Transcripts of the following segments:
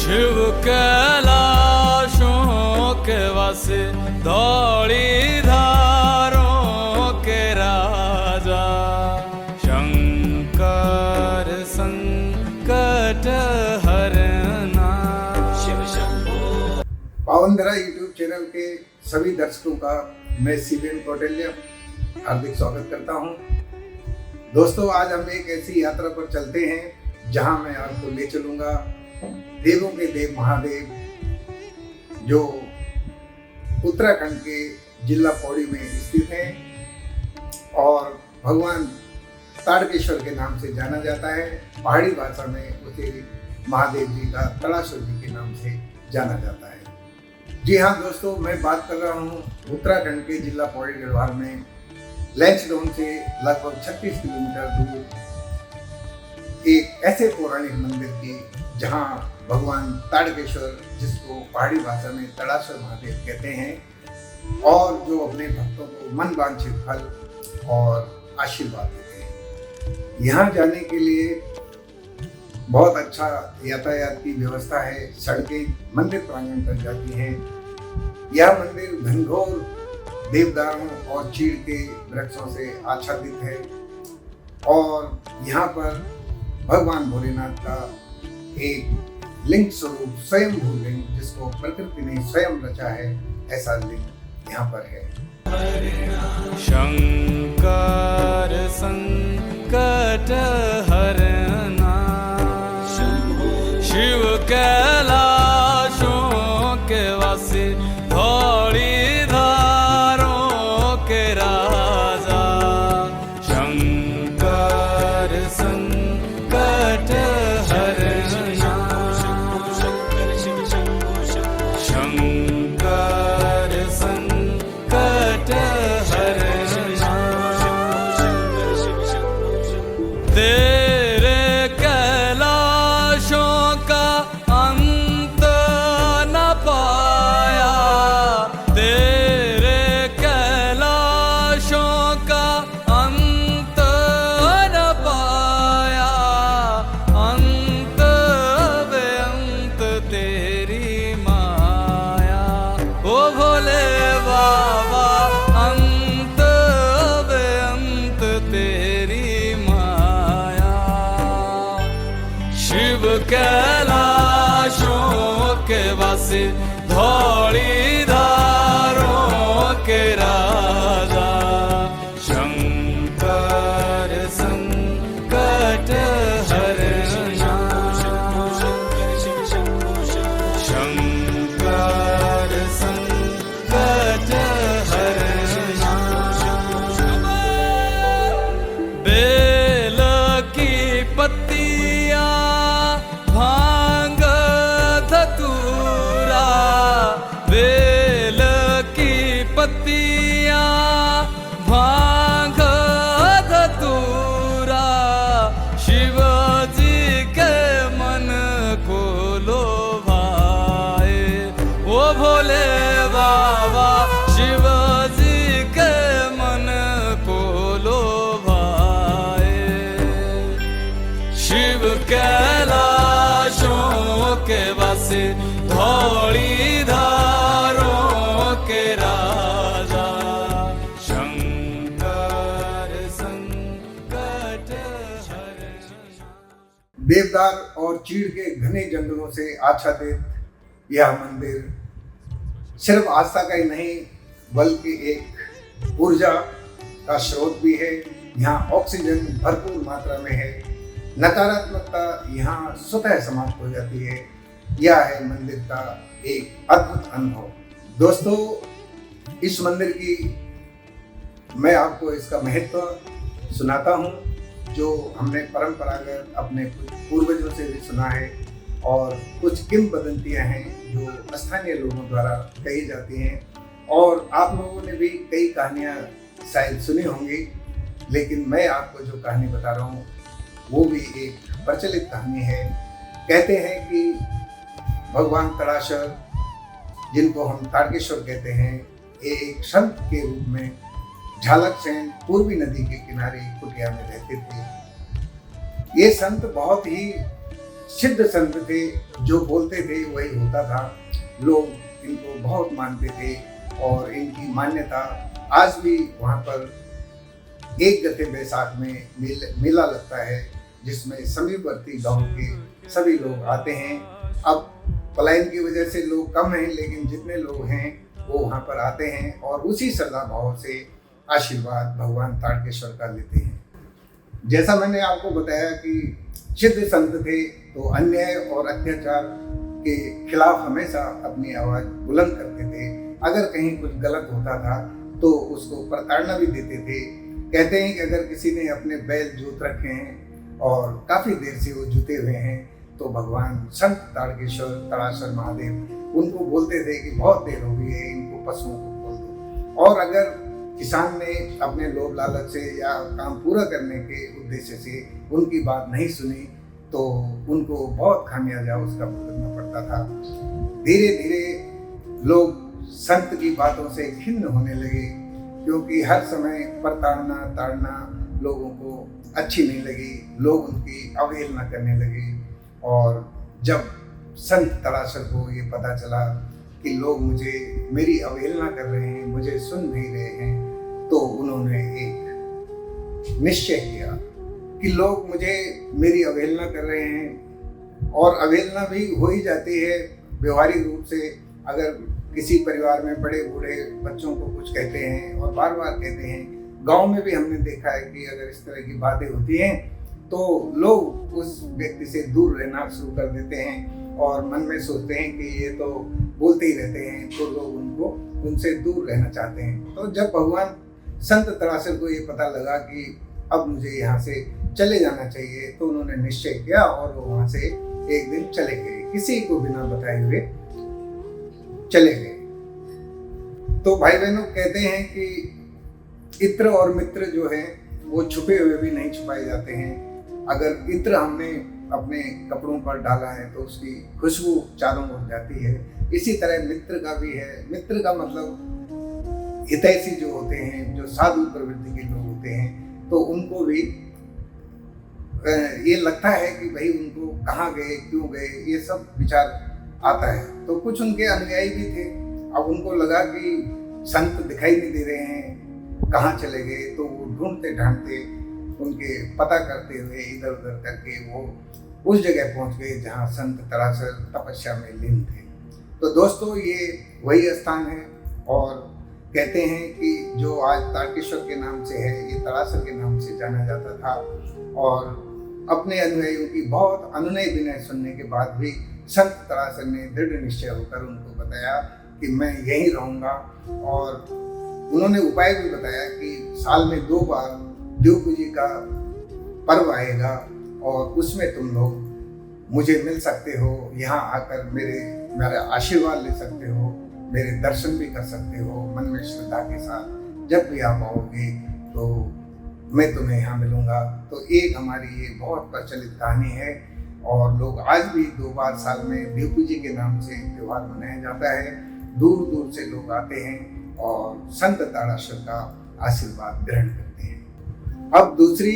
शिव कैलाशों के वासे धौली धारों के राजा शंकर संकट हरना। शिव शंभो। पावनधरा यूट्यूब चैनल के सभी दर्शकों का मैं सीबीएन कौटिल्य हार्दिक स्वागत करता हूं। दोस्तों, आज हम एक ऐसी यात्रा पर चलते हैं जहां मैं आपको ले चलूंगा देवों के देव महादेव, जो उत्तराखंड के जिला पौड़ी में स्थित है और भगवान ताड़केश्वर के नाम से जाना जाता है। पहाड़ी भाषा में उसे महादेव जी का तड़ासुर जी के नाम से जाना जाता है। जी हाँ दोस्तों, मैं बात कर रहा हूँ उत्तराखंड के जिला पौड़ी गढ़वाल में लैंसडाउन से लगभग 36 किलोमीटर दूर एक ऐसे पौराणिक मंदिर की जहाँ भगवान ताड़केश्वर, जिसको पहाड़ी भाषा में तड़ासुर महादेव कहते हैं, और जो अपने भक्तों को मन वांछित फल और आशीर्वाद देते हैं। यहाँ जाने के लिए बहुत अच्छा यातायात की व्यवस्था है। सड़कें मंदिर प्रांगण तक जाती हैं। यह मंदिर घनघोर देवदारों और चीड़ के वृक्षों से आच्छादित है और यहाँ पर भगवान भोलेनाथ का एक लिंग स्वरूप स्वयंभू लिंग, जिसको प्रकृति ने स्वयं रचा है, ऐसा लिंग यहाँ पर है। शंकर संकट हरना, शिव कैलाशों के वासी धौली धारों के राजा शंकर संकट हरना। शंकर संकट हरना, तेरे कैलाशों का अंत न पाया, तेरे कैलाशों का अंत न पाया, अंत बेअंत तेरी माया। ओ भोले बाबा, अंत बेअंत तेरी माया। शिव कैलाशों के वासी धौली धारों के राजा शंकर संकट हरना। शंकर संकट हरना, बेल की पत्तियां भांग धतूरा, बेल की पत्तियां भांग धतूरा, शिव जी के मन को लोभाए। ओ भोले बाबा, शिव जी के मन को लोभाए। शिव कैलाशों के वासी धौली धारों के राजा शंकर संकट हरना। देवदार और चीड़ के घने जंगलों से आच्छादित यह मंदिर सिर्फ आस्था का ही नहीं, बल्कि एक ऊर्जा का स्रोत भी है। यहाँ ऑक्सीजन भरपूर मात्रा में है। नकारात्मकता यहाँ स्वतः समाप्त हो जाती है। यह है मंदिर का एक अद्भुत अनुभव। दोस्तों, इस मंदिर की मैं आपको इसका महत्व सुनाता हूँ, जो हमने परंपरागत अपने कुछ पूर्वजों से भी सुना है और कुछ किंवदंतियां हैं जो स्थानीय लोगों द्वारा कही जाती हैं, और आप लोगों ने भी कई कहानियां शायद सुनी होंगी, लेकिन मैं आपको जो कहानी बता रहा हूँ वो भी एक प्रचलित कहानी है। कहते हैं कि भगवान तड़ासुर, जिनको हम ताड़केश्वर कहते हैं, ये एक संत के रूप में झालकसेन पूर्वी नदी के किनारे कुटिया में रहते थे। ये संत बहुत ही सिद्ध संत थे, जो बोलते थे वही होता था। लोग इनको बहुत मानते थे और इनकी मान्यता आज भी वहाँ पर 1 गते बैसाख में मेला लगता है, जिसमें समीपवर्ती गांव के सभी लोग आते हैं। अब पलायन की वजह से लोग कम हैं, लेकिन जितने लोग हैं वो वहाँ पर आते हैं और उसी श्रद्धा भाव से आशीर्वाद भगवान ताड़केश्वर का लेते हैं। जैसा मैंने आपको बताया कि सिद्ध संत थे, तो अन्याय और अत्याचार के खिलाफ हमेशा अपनी आवाज़ बुलंद करते थे। अगर कहीं कुछ गलत होता था तो उसको प्रताड़ना भी देते थे। कहते हैं कि अगर किसी ने अपने बैल जोत रखे हैं और काफ़ी देर से वो जुते हुए हैं, तो भगवान संत ताड़केश्वर तड़ासर महादेव उनको बोलते थे कि बहुत देर हो गई है, इनको पशुओं को खोल दो। और अगर किसान ने अपने लोभ लालच से या काम पूरा करने के उद्देश्य से उनकी बात नहीं सुनी, तो उनको बहुत खामियाजा उसका भुगतना पड़ता था। धीरे धीरे लोग संत की बातों से खिन्न होने लगे, क्योंकि हर समय प्रताड़ना ताड़ना लोगों को अच्छी नहीं लगी। लोग उनकी अवहेलना करने लगे। और जब संत तड़ासर को ये पता चला कि लोग मेरी अवहेलना कर रहे हैं, मुझे सुन नहीं रहे हैं, तो उन्होंने एक निश्चय किया कि लोग मेरी अवहेलना कर रहे हैं। और अवहेलना भी हो ही जाती है व्यवहारिक रूप से। अगर किसी परिवार में बड़े बूढ़े बच्चों को कुछ कहते हैं और बार बार कहते हैं, गांव में भी हमने देखा है कि अगर इस तरह की बातें होती हैं तो लोग उस व्यक्ति से दूर रहना शुरू कर देते हैं और मन में सोचते हैं कि ये तो बोलते ही रहते हैं, तो लोग उनसे दूर रहना चाहते हैं। तो जब भगवान संत तड़ासर को ये पता लगा कि अब मुझे यहाँ से चले जाना चाहिए, तो उन्होंने निश्चय किया और वो वहाँ से एक दिन चले गए, किसी को बिना बताए हुए चले गए। तो भाई बहनों, कहते हैं कि इत्र और मित्र जो है वो छुपे हुए भी नहीं छुपाए जाते हैं। अगर इत्र हमने अपने कपड़ों पर डाला है तो उसकी खुशबू चारों ओर जाती है। इसी तरह मित्र का भी है। मित्र का मतलब हितैषी जो होते हैं, जो साधु प्रवृत्ति के लोग होते हैं, तो उनको भी ये लगता है कि भाई उनको कहाँ गए, क्यों गए, ये सब विचार आता है। तो कुछ उनके अनुयायी भी थे। अब उनको लगा कि संत दिखाई नहीं दे रहे हैं, कहाँ चले गए, तो वो ढूंढते ढांढते उनके पता करते हुए इधर उधर करके वो उस जगह पहुंच गए जहाँ संत तड़ासर तपस्या में लीन थे। तो दोस्तों, ये वही स्थान है और कहते हैं कि जो आज ताड़केश्वर के नाम से है, ये तड़ासर के नाम से जाना जाता था। और अपने अनुयायियों की बहुत अनुनय विनय सुनने के बाद भी संत तड़ासर ने दृढ़ निश्चय होकर उनको बताया कि मैं यहीं रहूँगा। और उन्होंने उपाय भी बताया कि साल में 2 बार देव पूजी का पर्व आएगा और उसमें तुम लोग मुझे मिल सकते हो, यहाँ आकर मेरा आशीर्वाद ले सकते हो, मेरे दर्शन भी कर सकते हो मन में श्रद्धा के साथ। जब भी आप आओगे तो मैं तुम्हें यहाँ मिलूँगा। तो एक हमारी ये बहुत प्रचलित कहानी है और लोग आज भी 2 बार साल में देव पूजी के नाम से त्यौहार मनाया जाता है। दूर दूर से लोग आते हैं और संत ताड़ासर का आशीर्वाद ग्रहण करते हैं। अब दूसरी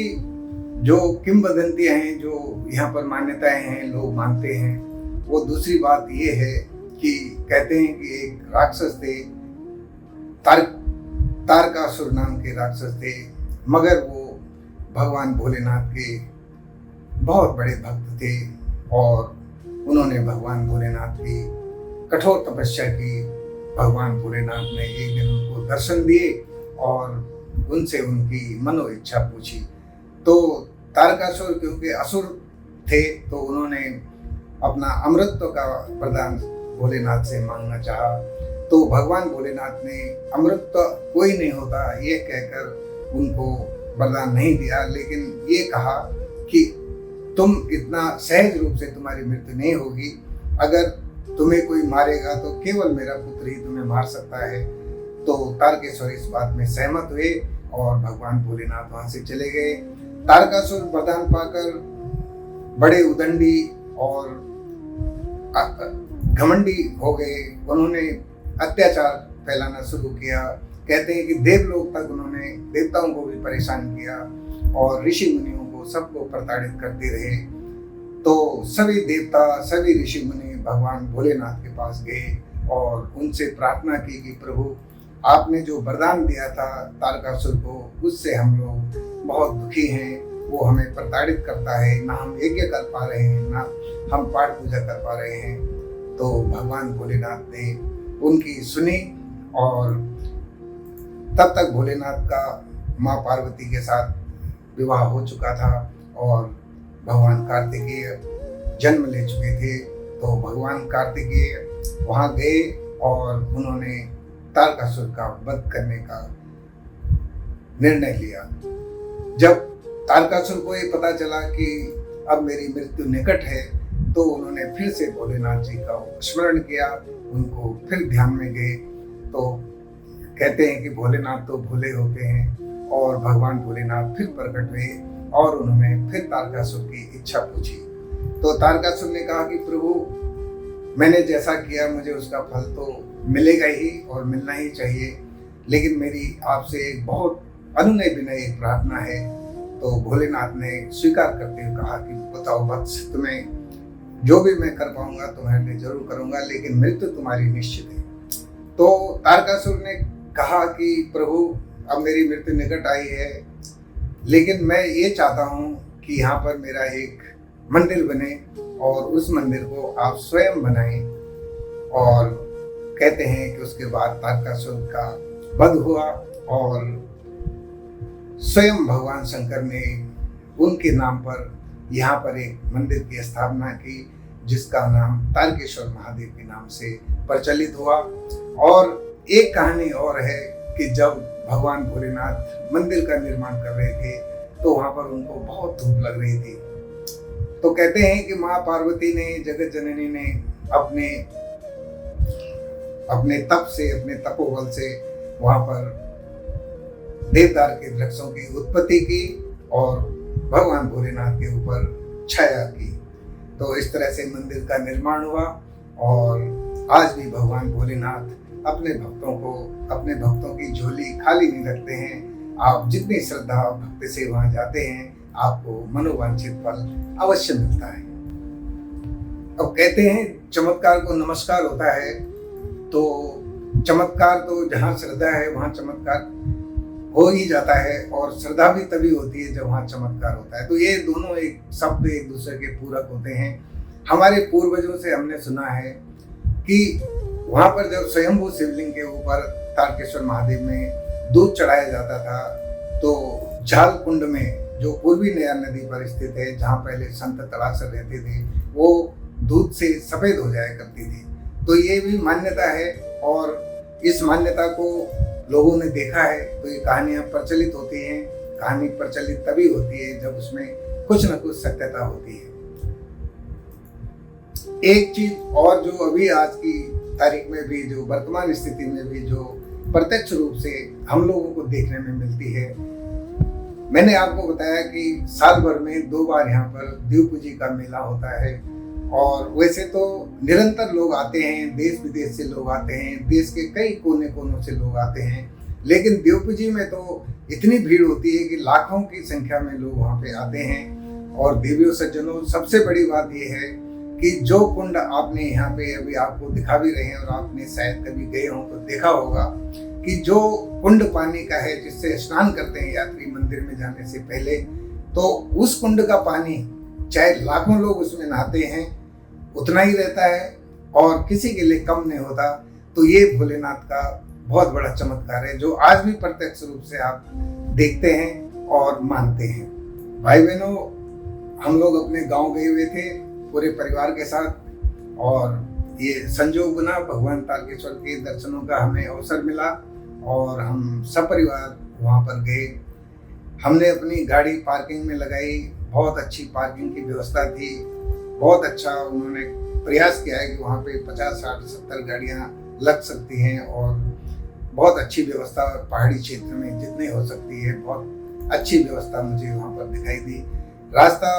जो किंवदंतियां हैं, जो यहाँ पर मान्यताएं हैं, लोग मानते हैं, वो दूसरी बात ये है कि कहते हैं कि एक राक्षस थे, तारकासुर नाम के राक्षस थे, मगर वो भगवान भोलेनाथ के बहुत बड़े भक्त थे और उन्होंने भगवान भोलेनाथ की कठोर तपस्या की। भगवान भोलेनाथ ने एक दिन उनको दर्शन दिए और उनसे उनकी मनो इच्छा पूछी। तो तारकासुर क्योंकि असुर थे, तो उन्होंने अपना अमृतत्व का वरदान भोलेनाथ से मांगना चाहा। तो भगवान भोलेनाथ ने अमृतत्व कोई नहीं होता ये कहकर उनको वरदान नहीं दिया, लेकिन ये कहा कि तुम इतना सहज रूप से तुम्हारी मृत्यु नहीं होगी। अगर तुम्हें कोई मारेगा तो केवल मेरा पुत्र ही तुम्हें मार सकता है। तो तारकेश्वर इस बात में सहमत हुए और भगवान भोलेनाथ वहां से चले गए। तारकासुर वरदान पाकर बड़े उदंडी और घमंडी हो गए। उन्होंने अत्याचार फैलाना शुरू किया। कहते हैं कि देवलोक तक उन्होंने देवताओं को भी परेशान किया और ऋषि मुनियों को सबको प्रताड़ित करते रहे। तो सभी देवता, सभी ऋषि मुनि भगवान भोलेनाथ के पास गए और उनसे प्रार्थना की कि प्रभु, आपने जो वरदान दिया था तारकासुर को, उससे हम लोग बहुत दुखी हैं। वो हमें प्रताड़ित करता है, ना हम यज्ञ कर पा रहे हैं, ना हम पाठ पूजा कर पा रहे हैं। तो भगवान भोलेनाथ ने उनकी सुनी और तब तक भोलेनाथ का माँ पार्वती के साथ विवाह हो चुका था और भगवान कार्तिकेय जन्म ले चुके थे। तो भगवान कार्तिकेय वहाँ गए और उन्होंने तारकासुर का वध करने का निर्णय लिया। जब तारकासुर को ये पता चला कि अब मेरी मृत्यु निकट है, तो उन्होंने फिर से भोलेनाथ जी का स्मरण किया, उनको फिर ध्यान में गए। तो कहते हैं कि भोलेनाथ तो भोले होते हैं और भगवान भोलेनाथ फिर प्रकट हुए और उन्होंने फिर तारकासुर की इच्छा पूछी। तो तारकासुर ने कहा कि प्रभु, मैंने जैसा किया मुझे उसका फल तो मिलेगा ही और मिलना ही चाहिए, लेकिन मेरी आपसे एक बहुत अनुनय विनय एक प्रार्थना है। तो भोलेनाथ ने स्वीकार करते हुए कहा कि बताओ वत्स, तुम्हें जो भी मैं कर पाऊंगा तुम्हारे लिए जरूर करूंगा, लेकिन मृत्यु तुम्हारी निश्चित है। तो तारकासुर ने कहा कि प्रभु, अब मेरी मृत्यु निकट आई है, लेकिन मैं ये चाहता हूँ कि यहाँ पर मेरा एक मंदिर बने और उस मंदिर को आप स्वयं बनाएं। और कहते हैं कि उसके बाद तारकासुर का वध हुआ और स्वयं भगवान शंकर ने उनके नाम पर यहाँ पर एक मंदिर की स्थापना की, जिसका नाम तारकेश्वर महादेव के नाम से प्रचलित हुआ। और एक कहानी और है कि जब भगवान भोलेनाथ मंदिर का निर्माण कर रहे थे, तो वहाँ पर उनको बहुत धूप लग रही थी। तो कहते हैं कि माँ पार्वती ने, जगत जननी ने अपने तप से, अपने तपोबल से वहाँ पर देवदार के वृक्षों की उत्पत्ति की और भगवान भोलेनाथ के ऊपर छाया की। तो इस तरह से मंदिर का निर्माण हुआ और आज भी भगवान भोलेनाथ अपने भक्तों की झोली खाली नहीं रखते हैं। आप जितनी श्रद्धा भक्ति से वहां जाते हैं, आपको मनोवांछित फल अवश्य मिलता है। अब कहते हैं चमत्कार को नमस्कार होता है, तो चमत्कार तो जहाँ श्रद्धा है वहाँ चमत्कार हो ही जाता है, और श्रद्धा भी तभी होती है जब वहाँ चमत्कार होता है। तो ये दोनों एक शब्द एक दूसरे के पूरक होते हैं। हमारे पूर्वजों से हमने सुना है कि वहाँ पर जब स्वयंभू शिवलिंग के ऊपर तारकेश्वर महादेव में दूध चढ़ाया जाता था, तो झाल कुंड में, जो पूर्वी नया नदी पर स्थित है, जहाँ पहले संत तड़ासर रहते थे, वो दूध से सफेद हो जाया करती थी। तो ये भी मान्यता है और इस मान्यता को लोगों ने देखा है। तो ये कहानियां प्रचलित होती हैं। कहानी प्रचलित तभी होती है जब उसमें कुछ न कुछ सत्यता होती है। एक चीज और जो अभी आज की तारीख में भी, जो वर्तमान स्थिति में भी, जो प्रत्यक्ष रूप से हम लोगों को देखने में मिलती है, मैंने आपको बताया कि साल भर में 2 बार यहाँ पर देवपूजी का मेला होता है। और वैसे तो निरंतर लोग आते हैं, देश विदेश से लोग आते हैं, देश के कई कोने कोनों से लोग आते हैं, लेकिन देवपूजी में तो इतनी भीड़ होती है कि लाखों की संख्या में लोग वहाँ पे आते हैं। और देवियों सज्जनों, सबसे बड़ी बात यह है कि जो कुंड आपने यहाँ पे अभी आपको दिखा भी रहे हैं, और आपने शायद कभी गए हो तो देखा होगा कि जो कुंड पानी का है जिससे स्नान करते हैं यात्री मंदिर में जाने से पहले, तो उस कुंड का पानी चाहे लाखों लोग उसमें नहाते हैं, उतना ही रहता है और किसी के लिए कम नहीं होता। तो ये भोलेनाथ का बहुत बड़ा चमत्कार है, जो आज भी प्रत्यक्ष रूप से आप देखते हैं और मानते हैं। भाई बहनों, हम लोग अपने गांव गए हुए थे पूरे परिवार के साथ, और ये संजोग बना, भगवान तारकेश्वर के दर्शनों का हमें अवसर मिला और हम सब परिवार वहाँ पर गए। हमने अपनी गाड़ी पार्किंग में लगाई, बहुत अच्छी पार्किंग की व्यवस्था थी, बहुत अच्छा उन्होंने प्रयास किया है कि वहाँ पे 50, 60, 70 गाड़ियाँ लग सकती हैं, और बहुत अच्छी व्यवस्था पहाड़ी क्षेत्र में जितनी हो सकती है, बहुत अच्छी व्यवस्था मुझे वहाँ पर दिखाई दी। रास्ता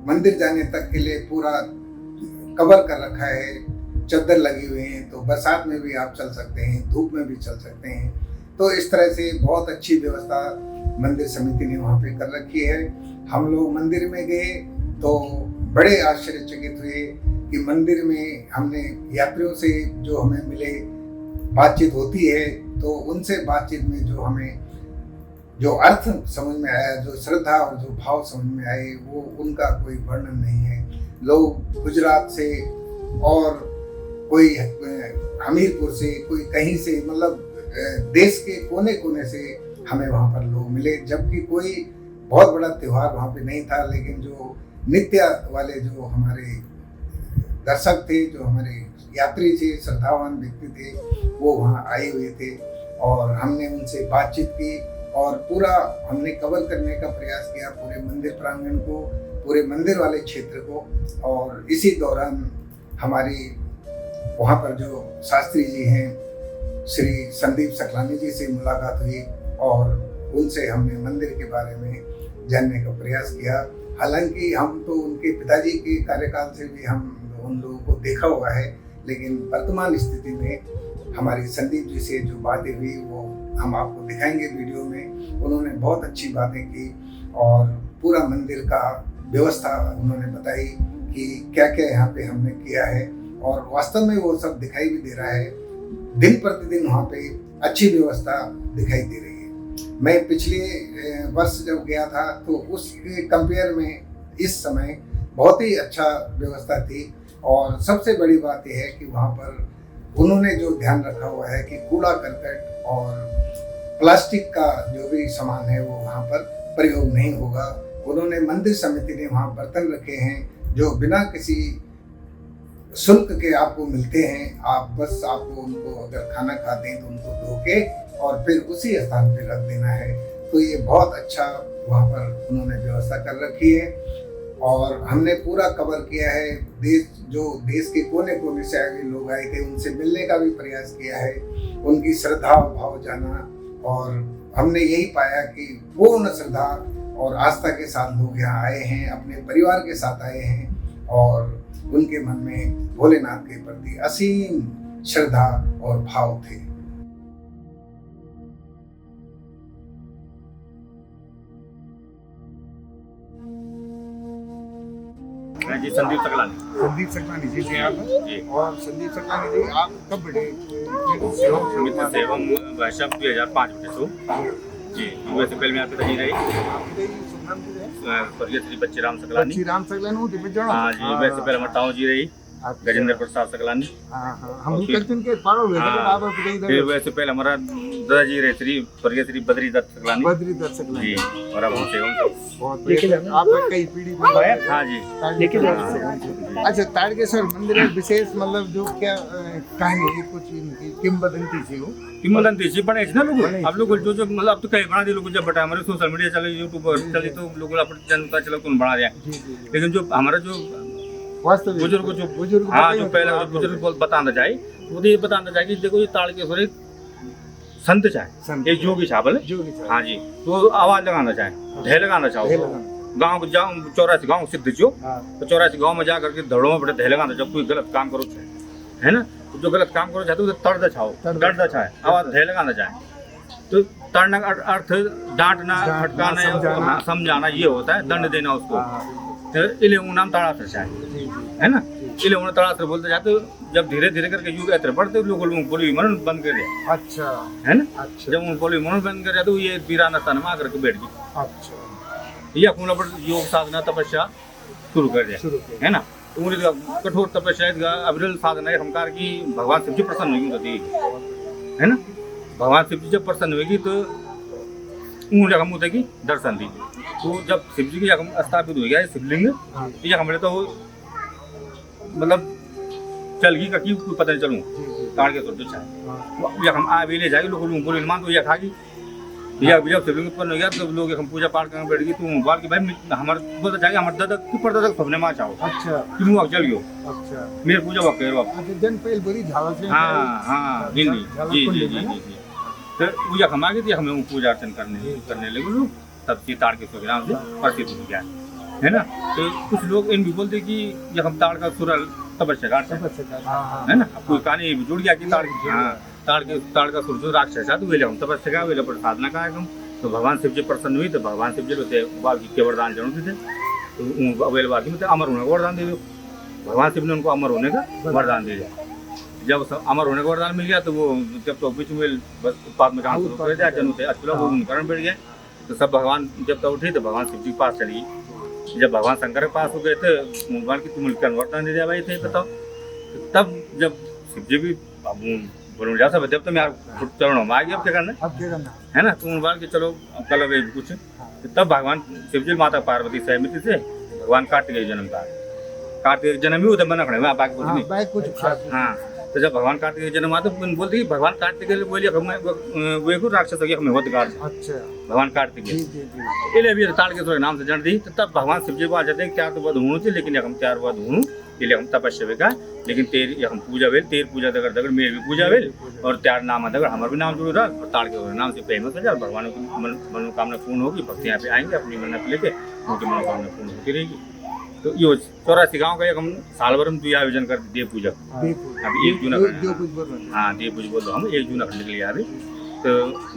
मंदिर जाने तक के लिए पूरा कवर कर रखा है, चद्दर लगी हुई हैं, तो बरसात में भी आप चल सकते हैं, धूप में भी चल सकते हैं। तो इस तरह से बहुत अच्छी व्यवस्था मंदिर समिति ने वहाँ पे कर रखी है। हम लोग मंदिर में गए तो बड़े आश्चर्यचकित हुए कि मंदिर में हमने यात्रियों से जो हमें मिले, बातचीत होती है तो उनसे बातचीत में जो हमें जो अर्थ समझ में आया, जो श्रद्धा और जो भाव समझ में आए, वो उनका कोई वर्णन नहीं है। लोग गुजरात से और कोई हमीरपुर से, कोई कहीं से, मतलब देश के कोने कोने से हमें वहाँ पर लोग मिले, जबकि कोई बहुत बड़ा त्योहार वहाँ पे नहीं था। लेकिन जो नित्य वाले जो हमारे दर्शक थे, जो हमारे यात्री थे, श्रद्धावान व्यक्ति थे, वो वहाँ आए हुए थे और हमने उनसे बातचीत की और पूरा हमने कवर करने का प्रयास किया, पूरे मंदिर प्रांगण को, पूरे मंदिर वाले क्षेत्र को। और इसी दौरान हमारी वहाँ पर जो शास्त्री जी हैं, श्री संदीप सकलानी जी से मुलाकात हुई और उनसे हमने मंदिर के बारे में जानने का प्रयास किया। हालांकि हम तो उनके पिताजी के कार्यकाल से भी हम उन लोगों को देखा हुआ है, लेकिन वर्तमान स्थिति में हमारी संदीप जी से जो बातें हुई वो हम आपको दिखाएंगे वीडियो में। उन्होंने बहुत अच्छी बातें की और पूरा मंदिर का व्यवस्था उन्होंने बताई कि क्या क्या यहाँ पे हमने किया है, और वास्तव में वो सब दिखाई भी दे रहा है। दिन प्रतिदिन वहाँ पे अच्छी व्यवस्था दिखाई दे रही है। मैं पिछले वर्ष जब गया था तो उसके कंपेयर में इस समय बहुत ही अच्छा व्यवस्था थी। और सबसे बड़ी बात यह है कि वहाँ पर उन्होंने जो ध्यान रखा हुआ है कि कूड़ा करकट और प्लास्टिक का जो भी सामान है वो वहाँ पर प्रयोग नहीं होगा। उन्होंने मंदिर समिति ने वहाँ बर्तन रखे हैं जो बिना किसी शुल्क के आपको मिलते हैं। आप बस आपको उनको अगर खाना खाते हैं तो उनको धो के और फिर उसी स्थान पे रख देना है। तो ये बहुत अच्छा वहाँ पर उन्होंने व्यवस्था कर रखी है और हमने पूरा कवर किया है। देश के कोने कोने से आए लोग आए थे, उनसे मिलने का भी प्रयास किया है, उनकी श्रद्धा भाव जाना, और हमने यही पाया कि पूर्ण श्रद्धा और आस्था के साथ लोग यहाँ आए हैं, अपने परिवार के साथ आए हैं और उनके मन में भोलेनाथ के प्रति असीम श्रद्धा और भाव थे। जी संदीप सकलानी। संदीप सकलानी जी थे आप? जी। और संदीप सकलानी जी आप कब बढ़े? मित्र से एवं वर्षा 2005 जी। वैसे पहले मैं आपके तजी रही स्वर्गीय श्री बच्चीराम सकलानी। राम सकलानी हाँ जी। वैसे पहले मटाओ जी रही गजेंद्र प्रसाद सकलानी। हम के पारो हुए थे। फिर वैसे पहले हमारा दादाजी रहे श्री स्वर्गीय श्री बद्री दत्त सकलानी जी। और अब हमसे आप कई पीढ़ी में हाँ जी। अच्छा, तारकेश्वर मंदिर में विशेष मतलब जो क्या कहानी कुछ इनकी किंवदंती थी वो? किंवदंती थी पण ना लोग अब लोग जो मतलब अब तो कहीं बना दिए लोग। जब बटा हमारे सोशल मीडिया चले, यूट्यूब पर चले तो लोग अपनी जनता चलो कौन बना दिया। लेकिन जो हमारा जो बुजुर्ग हाँ जो पहले बुजुर्ग बताना चाहिए वो ये बताना चाहिए कि देखो ये तारकेश्वर एक संत चाहे, एक जोगी चावल हाँ जी। तो आवाज लगाना चाहे, ढेल लगाना चाहो, गाँव को जाओ 84 गाँव सिद्ध जो तो 84 गाँव में जा करके धड़ों में बड़े ढेल लगाना। जब कोई गलत काम करो है ना, तो जो गलत काम करो चाहे तो तर्द छाओ, दर्द चाहे, आवाज ढेल लगाना चाहे। तो तड़ना का अर्थ डांटना, फटकाना, समझाना ये होता है, दंड देना उसको। इले नाम ताड़ासर चाहे है ना, इले ताड़ासर बोलते जाते। जब धीरे धीरे करके युग ऐसे बढ़ते लोग बोली मनन बंद कर दिया। अच्छा है ना। अच्छा। जब उन बोली मनन बंद कर दिया तो ये वीराना स्थान में आकर के बैठ गई। अच्छा। या कुना पर योग साधना तपस्या शुरू कर दिया है ना। तो उन्हें कठोर तपस्या अविरल साधना है हमकार की भगवान शिव जी प्रसन्न होगी है ना। भगवान शिव जी जब प्रसन्न होगी तो उन जगह मुँह की दर्शन दी। तो जब शिव जी की जगह स्थापित हो गया है शिवलिंग, यह हमारे तो मतलब चल गई का कोई पता नहीं चलूँ तारकेश्वर जो चाहे हम आ भी ले जाएगी लोग बोले मान तो यह खागी भैया जब शिवलिंग उत्पन्न हो गया तो लोग हम पूजा पाठ करने बैठ गई। तो बाल की भाई हमारे बोलता जाएगा हमारे दादा की परदादा सपने माँ चाहो। अच्छा कि मुँह चल गयो। अच्छा मेरे पूजा वक्त करो आप। हाँ हाँ हिंदी जी जी जी जी। तो पूजा हम आ गई थी, हमें पूजा अर्चन करने लगे लोग। तब से तारकेश्वर के नाम से प्रसिद्ध हो गया है ना। तो कुछ लोग इन भी बोलते कि ये हम ताड़ का सुरल तपस्या है ना। कोई कहानी जुड़ गया कि ताड़ का सुर जो राक्षस है तो वे हम तपस्या वे पर साधना कार्यक्रम। तो भगवान शिव जी प्रसन्न हुई तो भगवान शिव जी होते बाल की के वरदान जरूर थे तो अवेल बाकी मतलब अमर होने का वरदान दे दियो। भगवान शिव ने उनको अमर होने का वरदान दे दिया। जब अमर होने का वरदान मिल गया तो वो जब तो बीच में बस उत्पाद में काम शुरू कर दिया, जन होते अच्छा वो कारण बढ़ गया। तो सब भगवान जब तक उठी तो भगवान शिव जी के पास चली। जब भगवान शंकर के पास हो गए थे, भगवान की तुम वरदान दे दिया भाई थे बताओ। तब जब शिव जी भी बोलो जा सब जब तो मैं चरणों में आ गया, अब क्या करना है ना, तुम बाल के चलो कल कुछ। तब भगवान शिव जी माता पार्वती सहमति से भगवान कार्तिकेय जन्म का, कार्तिक जन्म ही उधर बना खड़े में बाकी कुछ नहीं कुछ। हाँ, तो जब भगवान कार्तिकेय जन्म आता तो बोलते भगवान कार्तिकेय बोलिए वो राक्षस हो गया हमें होत कार। अच्छा, भगवान कार्तिकेय इसलिए अभी ताड़केश्वर नाम से जन दी। तो तब भगवान शिव जी को आ जाते हैं क्या तो वध हूँ थे, लेकिन हम 4 वध हूँ इसलिए हम तपस्या का, लेकिन तेर हम पूजा भेल, तेर पूजा दगर दगर मेरे भी पूजा भेल और 4 नाम दगर हमारे भी नाम जुड़ रहा और ताड़केश्वर नाम से फेमस हो जाए। भगवान की मनोकामना पूर्ण होगी, भक्त यहाँ पे आएंगे अपनी मन्नत लेके, उनकी मनोकामना पूर्ण होती रहेगी। तो ये 84 गाँव का एक हम साल भर में 2 आयोजन करते देव पूजा। अभी 1 जून हाँ देव पूजा बोल हम 1 जून करने के लिए अभी तो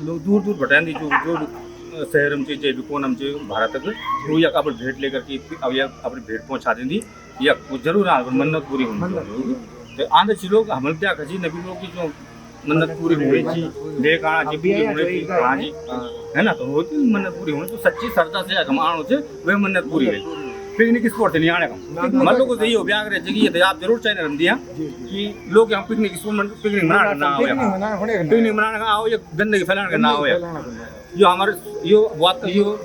लोग दूर दूर भटान दी जो शहर में जे भी कोन हम भारत तक वो या अपन भेंट लेकर के अब या अपनी भेंट पहुँचा देंगी या जरूर मन्नत पूरी होनी। तो आंध्र से लोग हम क्या खची नबी लोग की जो मन्नत पूरी होनी चाहिए लेक आना चाहिए हाँ जी है ना, तो होती मन्नत पूरी होनी। तो सच्ची श्रद्धा से हम आना से वह मन्नत पूरी है। पिकनिक स्पॉट नहीं आने का मतलब लोगों को यही हो ब्याह रहे जगह तो आप जरूर चाहिए रम दिया कि लोग यहाँ पिकनिक स्पॉट पिकनिक मनाने ना हो, पिकनिक मनाने का आओ या गंदगी फैलाने का ना हो। जो हमारे यो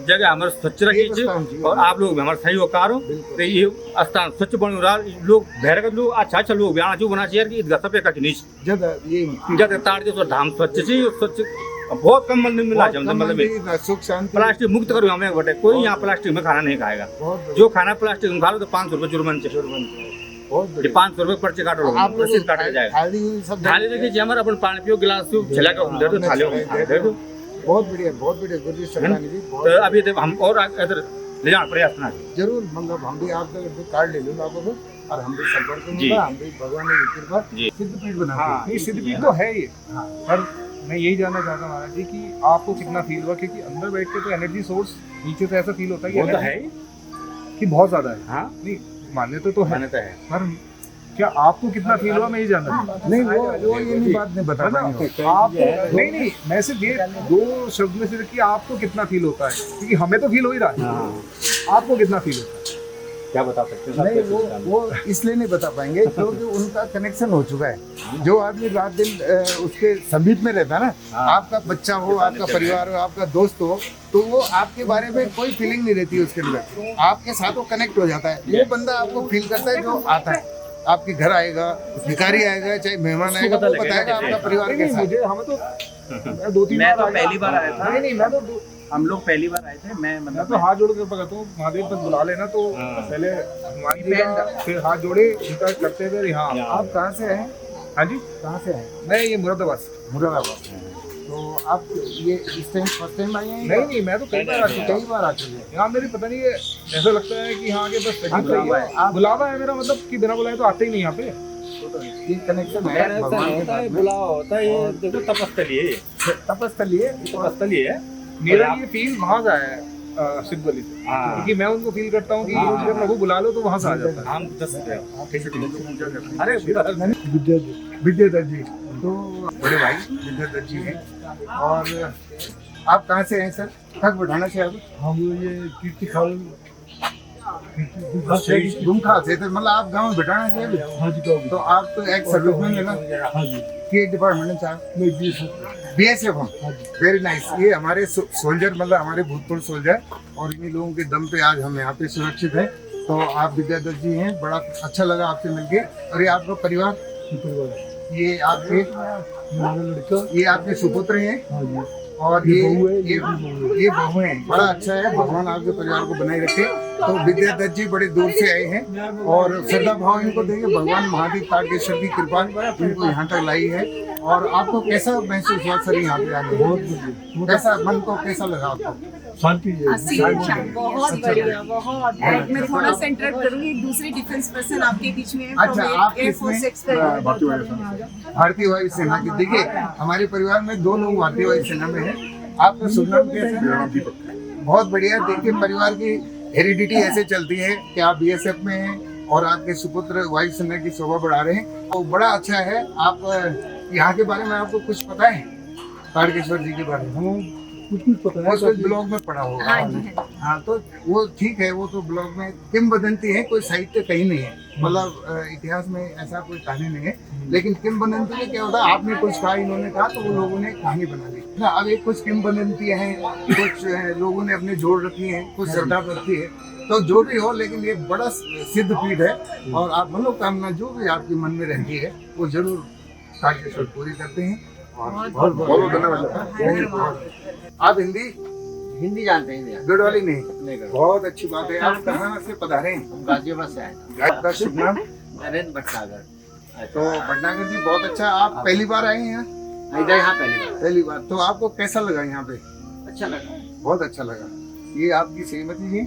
जगह हमारे स्वच्छ रखी और आप लोग हमारे सही हो कारो तो ये स्थान स्वच्छ बन रहा। लोग भैर लोग अच्छा लोग ब्याह जो बना चाहिए कि गसपे का नीचे जब ताड़केश्वर धाम स्वच्छ चाहिए, स्वच्छ बहुत कम मंदिर मिला मतलब सुख शांति प्लास्टिक मुक्त करो हमें बटे। कोई यहाँ प्लास्टिक में खाना नहीं खाएगा, जो खाना प्लास्टिक में खा लो तो 500 रुपये जुर्मान चाहिए। 500 रुपये पर्चे काटो रसीद काटा जाएगा। थाली देखिए हमारे अपन पानी पियो गिलास छिला के थाली दो बहुत बढ़िया गुरु शर्मानी जी। तो अभी हम और इधर ले जाना प्रयास करना जरूर, मतलब हम भी आप कार्ड ले लूँगा आपको और हम भी संपर्क में हम भी भगवान की कृपा सिद्धपीठ बना। ये सिद्धपीठ तो है ये, पर मैं यही जानना चाहता हूँ महाराज जी कि आपको कितना फील हुआ, क्योंकि अंदर बैठ के तो एनर्जी सोर्स नीचे तो ऐसा फील होता है कि बहुत ज्यादा है। हाँ नहीं मान्यता तो है, पर क्या आपको कितना फील हुआ मैं ये जानना नहीं वो ये नहीं बात नहीं बता आप नहीं मैं सिर्फ ये 2 शब्द में सिर्फ कि आपको कितना फील होता है, क्योंकि हमें तो फील हो ही रहा है, आपको कितना फील होता है क्या बता सकते हैं? नहीं वो इसलिए नहीं बता पाएंगे क्योंकि उनका कनेक्शन हो चुका है। जो आदमी रात दिन उसके समीप में रहता है ना, आपका बच्चा हो, आपका परिवार हो, आपका दोस्त हो, तो वो आपके बारे में कोई फीलिंग नहीं रहती है उसके अंदर, आपके साथ वो कनेक्ट हो जाता है। वो बंदा आपको फील करता है जो आता है, आपके घर आएगा, भिखारी आएगा, चाहे मेहमान आएगा, वो बताएगा आपका परिवार कैसा है। हमें तो 2-3 मैं तो पहली बार आया था। नहीं मैं तो हम लोग पहली बार आए थे। मैं मतलब तो हाथ जोड़ कर पकड़ता हूँ, महादेव तक बुला लेना तो पहले हनुमान जी का फिर हाथ जोड़े उनका करते थे। हाँ आप कहाँ से हैं? हाँ जी कहाँ से हैं? मैं ये मुरादाबाद। तो आप ये इस टाइम फर्स्ट टाइम आए हैं? नहीं मैं तो कई बार आ चुके हैं। यहाँ मेरी पता नहीं है, ऐसा लगता है कि यहाँ के बस बुलावा है मेरा, मतलब कि बिना बुलाए तो आते ही नहीं यहाँ पे। ये कनेक्शन है भगवान के साथ। बुलावा होता है ये देखो तपस्थली है। मेरा ये फील वहाँ से आया है सिद्धवली से, क्योंकि मैं उनको फील करता हूँ कि जब प्रभु बुला लो तो वहाँ से आ जाता है। हम अरे विद्याधर जी तो बड़े भाई विद्याधर जी हैं। और आप कहाँ से हैं सर? थक बैठाना से आप? हम ये कीर्ति खाल गुमखा से थे, मतलब आप गाँव में बैठाना से? हाँ जी। तो आप तो एक सर्विसमैन है ना? हाँ जी। के डिपार्टमेंट में साहब? BSF हम। Very nice. ये हमारे सोल्जर, मतलब हमारे भूतपूर्व सोल्जर, और इन्हीं लोगों के दम पे आज हम यहाँ पे सुरक्षित हैं। तो आप विद्याधर जी हैं, बड़ा अच्छा लगा आपसे मिलके। और ये आपका परिवार, ये आपके लड़का, ये आपके सुपुत्र हैं और ये बहू हैं। बड़ा अच्छा है, भगवान आपके परिवार को बनाए रखे। तो विद्याधर जी बड़े दूर से आए हैं और श्रद्धा भाव इनको देंगे, भगवान महादेव तारकेश्वर की कृपा इनको यहाँ तक लाई है। और आपको कैसा महसूस हुआ सर यहाँ पे आने? बहुत कैसा मन को कैसा लगा आपको? शांति बहुत बढ़िया, बहुत। मैं थोड़ा सा इंटरप्ट करूँगी, एक दूसरे डिफेंस पर्सन आपके बीच में है। अच्छा, आप भारतीय वायु सेना की? देखिए हमारे परिवार में 2 लोग भारतीय वायु सेना में हैं। आपका शुभ नाम क्या है? बहुत बढ़िया। देखिए परिवार की हेरिडिटी ऐसे चलती है कि आप बीएसएफ में हैं और आपके सुपुत्र वायुसेना की शोभा बढ़ा रहे हैं, तो बड़ा अच्छा है। आप यहाँ के बारे में आपको कुछ पता है, तारकेश्वर जी के बारे में? कुछ पता है कुछ ब्लॉग में पढ़ा होगा। हाँ जी, हाँ जी। हाँ, तो वो ठीक है, वो तो ब्लॉग में किंवदंती है, कोई साहित्य कहीं नहीं है, मतलब इतिहास में ऐसा कोई कहानी नहीं है। लेकिन किंवदंती में क्या होता है, आपने कुछ कहा, इन्होंने कहा, तो वो लोगों ने कहानी बना दी ना। अब एक कुछ किंवदंतियां हैं, कुछ लोगों ने अपने जोड़ रखी हैं, कुछ श्रद्धा करती है, तो जो भी हो, लेकिन ये बड़ा सिद्ध पीठ है और आप मनोकामना जो भी आपके मन में रहती है वो जरूर तारकेश्वर पूरी करते हैं। और बहुत बहुत धन्यवाद। आप हिंदी जानते हैं? गुड वाली नहीं, बहुत अच्छी बात है। आप कहाँ से पधारे हैं? गाजियाबाद से आए आपका शुभ नाम? नरेंद्र भटनागर। तो भटनागर जी, बहुत अच्छा। आप पहली बार आए हैं यहाँ? इधर यहाँ पहली बार। तो आपको कैसा लगा यहाँ पे? अच्छा लगा, बहुत अच्छा लगा। ये आपकी श्रीमती जी,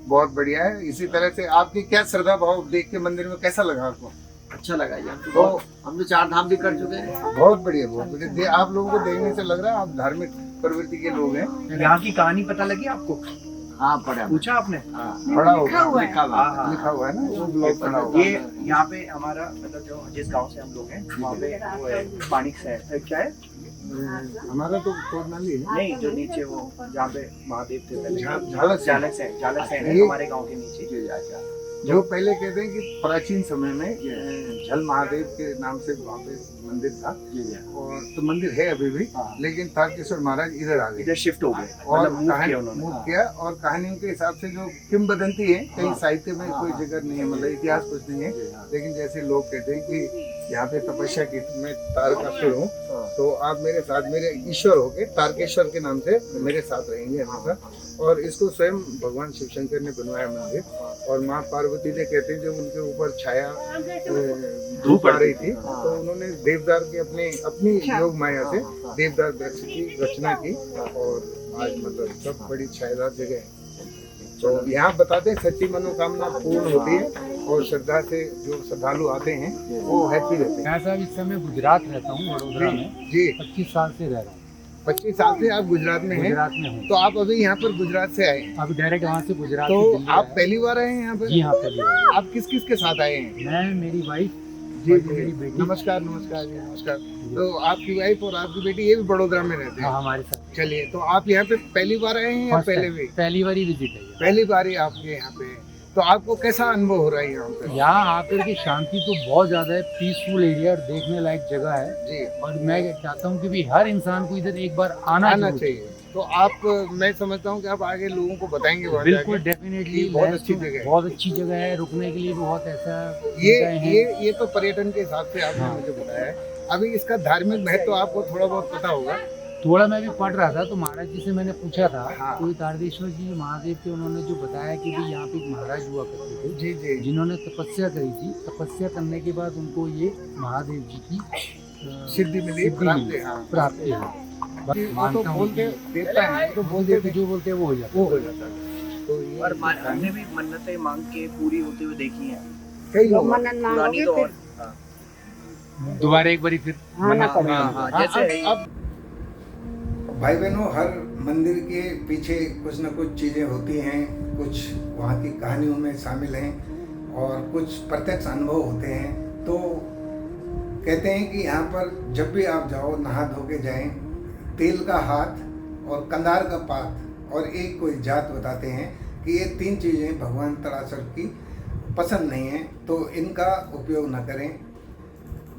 बहुत बढ़िया है। इसी तरह से आपकी क्या श्रद्धा भाव देख के मंदिर में कैसा लगा आपको? अच्छा लगा यार। तो हम तो 4 धाम भी कर चुके हैं। बहुत बढ़िया, बहुत बढ़िया। आप लोगों को देखने से लग रहा है आप धार्मिक प्रवृत्ति के लोग हैं। यहाँ की कहानी पता लगी आपको? हाँ, पढ़ा। पूछा आपने? पढ़ा होगा, लिखा हुआ है। लिखा हुआ है ना, वो ब्लॉग पढ़ा होगा। ये यहाँ पे हमारा मतलब जो जिस गांव से हम लोग हैं वहाँ पे वो है पानिक से क्या है? हमारा तो कोटनाली है। नहीं, जो नीचे वो जहाँ पे महादेव थे पहले, झालक है हमारे गांव के नीचे। जो पहले कहते हैं कि प्राचीन समय में झल महादेव के नाम से वहाँ पे मंदिर था, और तो मंदिर है अभी भी, लेकिन तारकेश्वर महाराज इधर आ गए, इधर शिफ्ट हो गए और मतलब मूव किया। और कहानियों के हिसाब से जो किंवदंती है, कहीं साहित्य में कोई जगह नहीं है, मतलब इतिहास कुछ नहीं है, लेकिन जैसे लोग कहते हैं कि यहाँ पे तपस्या की मैं तारकेश्वर हूँ, तो आप मेरे साथ, मेरे ईश्वर हो के तारकेश्वर के नाम से मेरे साथ रहेंगे हमेशा। और इसको स्वयं भगवान शिव शंकर ने बनवाया मंदिर, और माँ पार्वती ने कहते हैं जब उनके ऊपर छाया धूप आ रही थी, तो उन्होंने देवदार के अपनी योग माया से देवदार वृक्ष की रचना की, और आज मतलब सब बड़ी छायादार जगह है। तो यहाँ बताते हैं सच्ची मनोकामना पूर्ण होती है, और श्रद्धा से जो श्रद्धालु आते हैं वो हैप्पी रहते हैं। मैं साहब इस समय गुजरात रहता हूँ, वडोदरा में जी 25 साल से रह रहा हूँ। 25 साल से आप गुजरात में हैं? गुजरात में हूँ। तो आप अभी यहाँ पर गुजरात से आए हैं? अभी डायरेक्ट वहाँ से गुजरात तो से दिल्ली आप आया। पहली बार आए हैं यहाँ पर? जी हाँ, पहली बार। आप किस किस के साथ आए हैं? मैं, मेरी वाइफ, जी मेरी बेटी। नमस्कार नमस्कार जी, नमस्कार। तो आपकी वाइफ और आपकी बेटी ये भी बड़ोदरा में रहते हैं? हाँ, हमारे साथ। चलिए, तो आप यहाँ पे पहली बार आए हैं या First पहले time, भी? पहली बार ही विजिट है ये। पहली बार ही आपके यहाँ पे। तो आपको कैसा अनुभव हो रहा है यहाँ पे? यहाँ आकर के शांति तो बहुत ज़्यादा है, पीसफुल एरिया और देखने लायक जगह है। जी, और मैं चाहता हूँ कि भी हर इंसान को इधर एक बार आना चाहिए। तो आप, मैं समझता हूँ कि आप आगे लोगों को बताएंगे वहाँ बिल्कुल, जाके। डेफिनेटली। बहुत अच्छी जगह है। बहुत अच्छी जगह है, रुकने के लिए भी बहुत ऐसा ये तो पर्यटन के हिसाब से आपने मुझे बताया है। अभी इसका धार्मिक महत्व आपको थोड़ा बहुत पता होगा? थोड़ा मैं भी पढ़ रहा था, तो महाराज जी से मैंने पूछा था। हाँ। तो तारकेश्वर जी महादेव के उन्होंने जो बताया कि भी यहाँ पे एक महाराज हुआ करते थे, जी जी, जिन्होंने तपस्या करी थी। तपस्या करने के बाद उनको ये महादेव जी की सिद्धि मिली, प्राप्ति, हाँ। प्राप्ति है। वो तो मानता हूँ बोलते देवता है, तो बोलते थे, जो बोलते हैं वो हो जाता है। वो हो जाता है। तो ये और हमने भी मन्नतें मांग के पूरी होते हुए देखी हैं। कई लोग पुरानी तो और दोबारा एक बारी फिर जैसे अब भाई बहनों, हर मंदिर के पीछे कुछ न कुछ चीज़ें होती हैं, कुछ वहाँ की कहानियों में शामिल हैं और कुछ प्रत्यक्ष अनुभव होते हैं। तो कहते हैं कि यहाँ पर जब भी आप जाओ, नहा धो के जाएं, तेल का हाथ और कंधार का पात और एक कोई जात बताते हैं कि ये 3 चीज़ें भगवान तारासुर की पसंद नहीं है, तो इनका उपयोग न करें।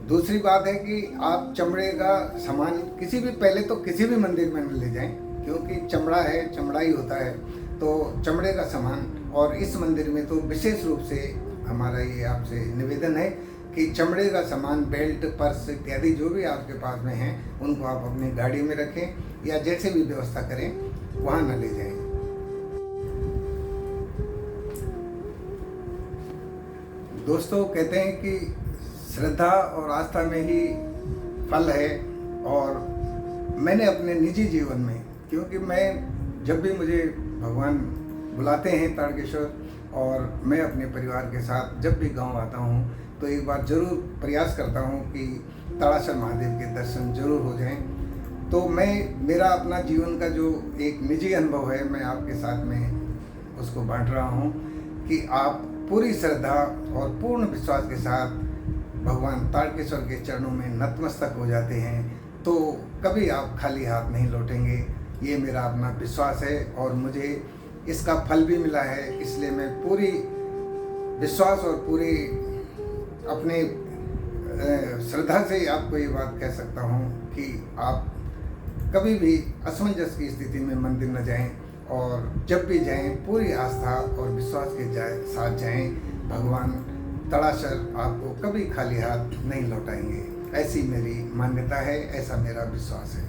दूसरी बात है कि आप चमड़े का सामान किसी भी मंदिर में न ले जाएं, क्योंकि चमड़ा है, चमड़ा ही होता है, तो चमड़े का सामान। और इस मंदिर में तो विशेष रूप से हमारा ये आपसे निवेदन है कि चमड़े का सामान, बेल्ट, पर्स इत्यादि जो भी आपके पास में हैं, उनको आप अपनी गाड़ी में रखें या जैसे भी व्यवस्था करें वहाँ न ले जाएं। दोस्तों, कहते हैं कि श्रद्धा और आस्था में ही फल है। और मैंने अपने निजी जीवन में, क्योंकि मैं जब भी मुझे भगवान बुलाते हैं तारकेश्वर, और मैं अपने परिवार के साथ जब भी गांव आता हूं, तो एक बार ज़रूर प्रयास करता हूं कि तारासुर महादेव के दर्शन जरूर हो जाएं। तो मेरा अपना जीवन का जो एक निजी अनुभव है, मैं आपके साथ में उसको बांट रहा हूँ कि आप पूरी श्रद्धा और पूर्ण विश्वास के साथ भगवान तारकेश्वर के चरणों में नतमस्तक हो जाते हैं तो कभी आप खाली हाथ नहीं लौटेंगे। ये मेरा अपना विश्वास है और मुझे इसका फल भी मिला है, इसलिए मैं पूरी विश्वास और पूरी अपने श्रद्धा से आपको ये बात कह सकता हूँ कि आप कभी भी असमंजस की स्थिति में मंदिर न जाएं और जब भी जाएं पूरी आस्था और विश्वास के साथ जाएं। भगवान तड़ाशर आपको कभी खाली हाथ नहीं लौटाएंगे, ऐसी मेरी मान्यता है, ऐसा मेरा विश्वास है।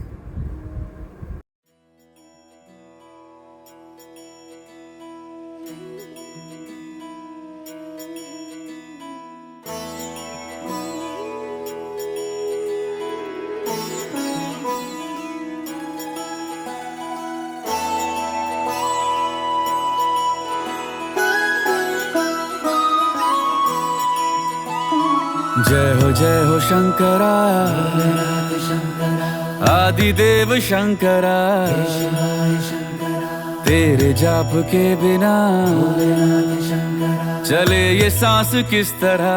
जय हो शंकरा आदिदेव शंकरा, तेरे जाप के बिना चले ये सांस किस तरह।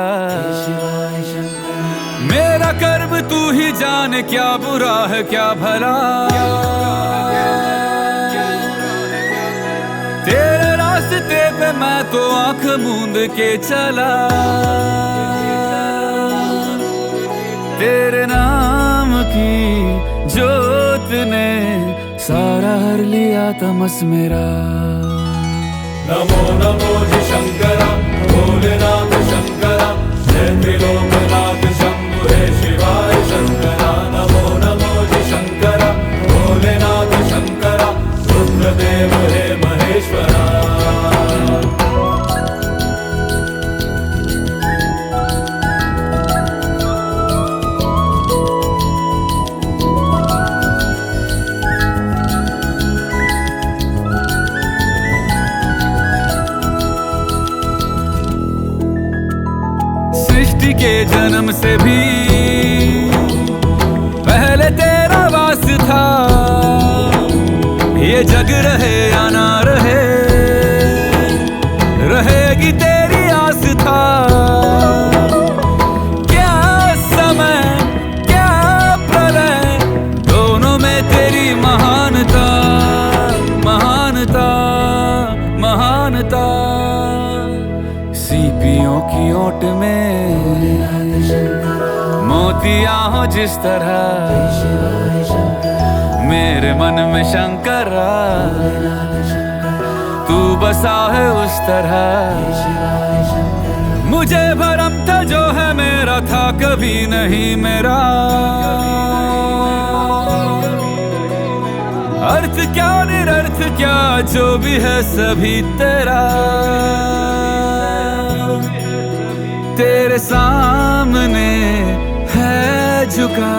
मेरा कर्म तू ही जाने, क्या बुरा है क्या भला। तेरे रास्ते पे मैं तो आंख मूंद के चला, तेरे नाम की जोत ने सारा हर लिया तमस मेरा। नमो नमो जी शंकरा भोलेनाथ शंकरा, जय त्रिलोकनाथ शंभु हे शिवाय शंकरा। नमो नमो जी शंकरा भोलेनाथ शंकरा, रुद्रदेव हे महेश्वरा। सृष्टि के जन्म से भी पहले तेरा वास था, ये जग रहे या ना रहे, रहेगी तेरी आस था। क्या समय क्या प्रलय, दोनों में तेरी महानता महानता महानता। सीपियों की ओट में मोतिया हो जिस तरह, मेरे मन में शंकरा तू बसा है उस तरह। मुझे भरम था जो है मेरा था कभी नहीं मेरा, अर्थ क्या निरर्थ क्या जो भी है सभी तेरा। तेरे सामने है झुका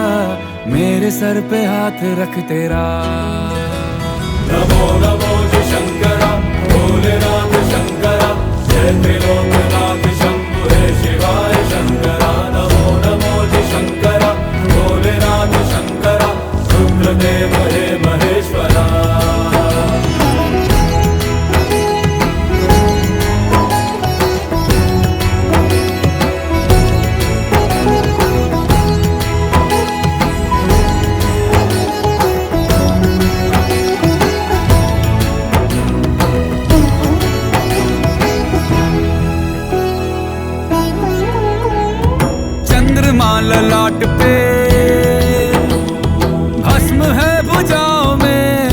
मेरे सर पे हाथ रख तेरा। नमो नमो जी शंकरा भोलेनाथ शंकरा, जय त्रिलोकनाथ शंभु हे शिवाय शंकरा। नमो नमो जी शंकरा भोलेनाथ शंकरा, रुद्रदेव हे महेश्वरा। ललाट पे भस्म है भुजाओं में,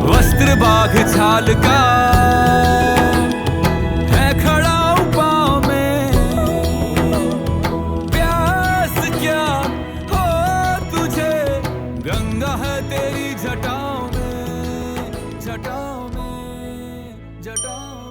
वस्त्र बाघ छाल का है खड़ा पाँव में। प्यास क्या हो तुझे, गंगा है तेरी जटाओं में जटाओं में जटाओं।